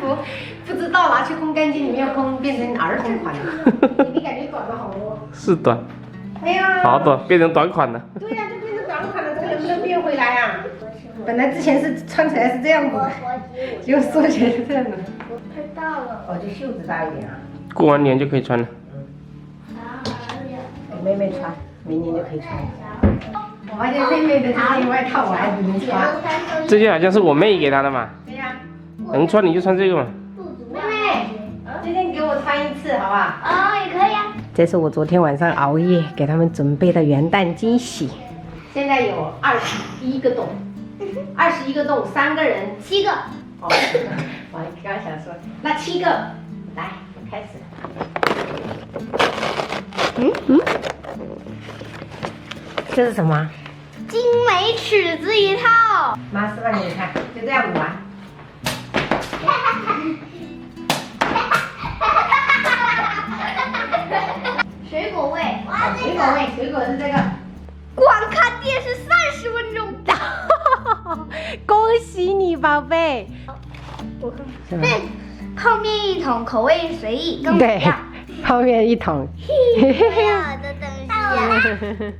服不知道拿去烘干机里面烘，变成儿童款了。你感觉短了好多。是短。哎呀，好短，变成短款了。对呀、就变成短款了，这个能不能变回来呀、本来之前是穿起来是这样子的，结果缩起来是这样的。太大了。哦，就袖子大一点啊。过完年就可以穿了。给妹妹穿，明年就可以穿。我发现妹妹的这件外套我还没穿。这件好像是我妹给她的嘛。对呀、能穿你就穿这个嘛。妹妹，今天给我穿一次好不好？哦，也可以啊。这是我昨天晚上熬夜给他们准备的元旦惊喜。现在有21个洞，21个洞，3个人7个。哦，我刚刚想说，那7个，来开始。这是什么？精美尺子一套。妈示范给你看，就这样子玩。水果味。水果味，水果是这个。光看电视30分钟。恭喜你，宝贝。我看。是吗？对，泡面1桶，口味随意，跟我对一样。，泡面1桶。我要的东西。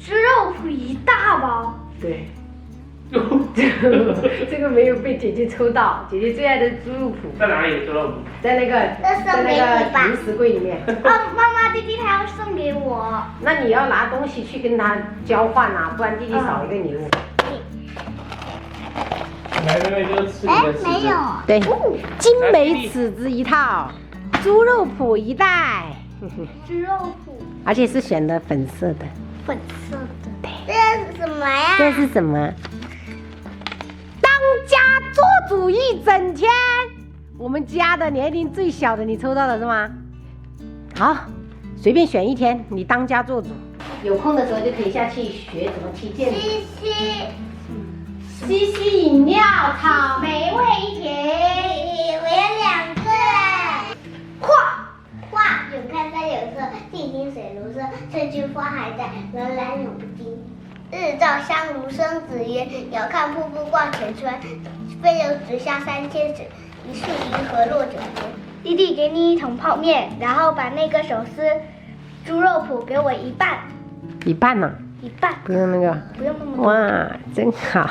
猪肉脯1大包。对。这个没有被姐姐抽到，姐姐最爱的猪肉脯在哪里？猪肉脯。在那个零食柜里面。妈妈，弟弟他要送给我。那你要拿东西去跟他交换啊，不然弟弟少一个礼物。来，妹妹就吃你的柿子。没有。对，精美尺子1套，猪肉脯1袋，猪肉脯。而且是选的粉色的。粉色的。对。这是什么呀？这是什么？当家做主1整天。我们家的年龄最小的，你抽到的是吗？好，随便选1天，你当家做主。有空的时候就可以下去学怎么踢毽子。西西饮料，草莓味1瓶。我要2个。画，永看山有色，静听水如声，翠菊花还在，人来永不惊。日照香炉生紫烟，遥看瀑布挂前川，飞流直下3千尺，一树银河落九天。弟弟给你1桶泡面，然后把那个手撕猪肉脯给我一半。一半呢？一半。不用那个。不用那么多。哇，真好。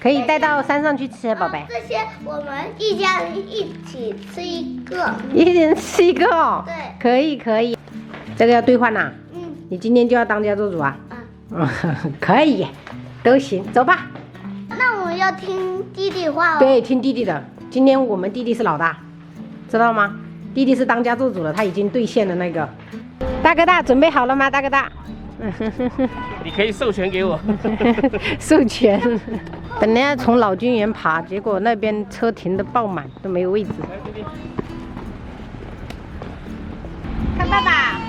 可以带到山上去吃，宝贝。这些我们一家人一起吃1个。一人吃1个哦。对。可以可以。这个要兑换呐？嗯。你今天就要当家做主啊？啊。可以，都行，走吧。那我要听弟弟话哦。对，听弟弟的。今天我们弟弟是老大，知道吗？弟弟是当家做主了，他已经兑现了那个。大哥大，准备好了吗？大哥大。你可以授权给我。授权。本来要从老君园爬，结果那边车停的爆满，都没有位置。看爸爸。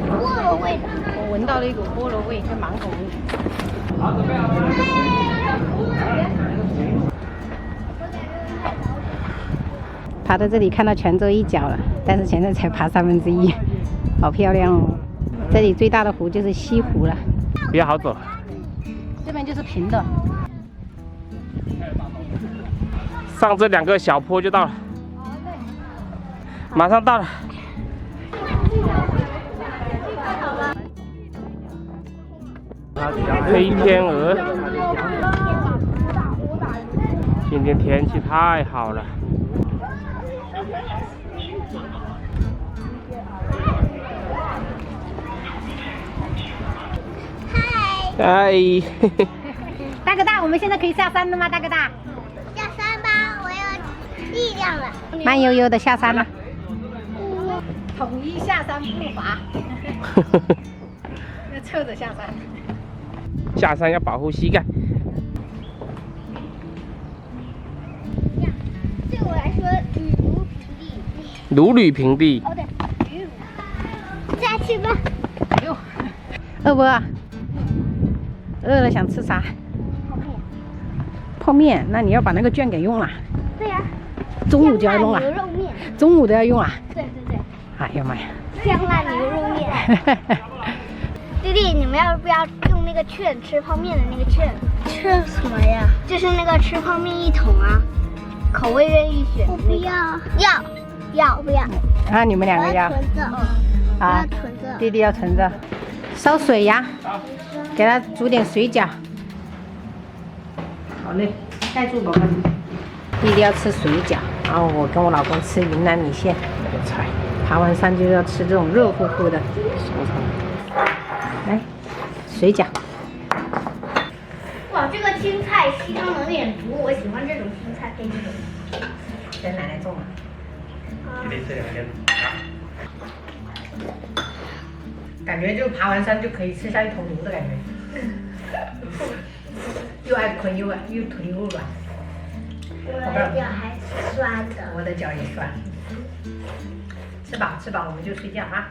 菠萝味的。我闻到了一股菠萝味跟芒果味。好，准备好了。爬到这里看到泉州一角了，但是现在才爬1/3，好漂亮哦！这里最大的湖就是西湖了，比较好走。这边就是平的。上这2个小坡就到了。马上到了。黑天鹅。今天天气太好了。嗨。大哥大，我们现在可以下山了吗？大哥大，下山吧，我有力量了。慢悠悠的下山了。统一下山步伐。要侧着下山。下山要保护膝盖。对我来说，如履平地。哦对，下去吧。哎呦，饿不饿？饿了想吃啥？泡面。那你要把那个券给用了。对呀。中午就要用啊，牛肉面。中午都要用啊。对对对。哎呀妈呀！香辣牛肉面。弟弟，你们要不要用那个券吃泡面的那个券？券什么呀？就是那个吃泡面1桶啊，口味任意选。我不要。要不要？啊，你们两个要。存着。啊，存着。弟弟要存着。烧水呀，给他煮点水饺。好嘞，盖住宝宝。弟弟要吃水饺，然后我跟我老公吃云南米线。那个菜，爬完山就要吃这种热乎乎的。来，水饺。哇，这个青菜硒汤有点足，我喜欢这种青菜配这种。给奶奶种的。弟弟这2天感觉就爬完山就可以吃下一头牛的感觉。又爱捆又腿又软。我的脚还是酸的。我的脚也酸。吃饱，我们就睡觉啊。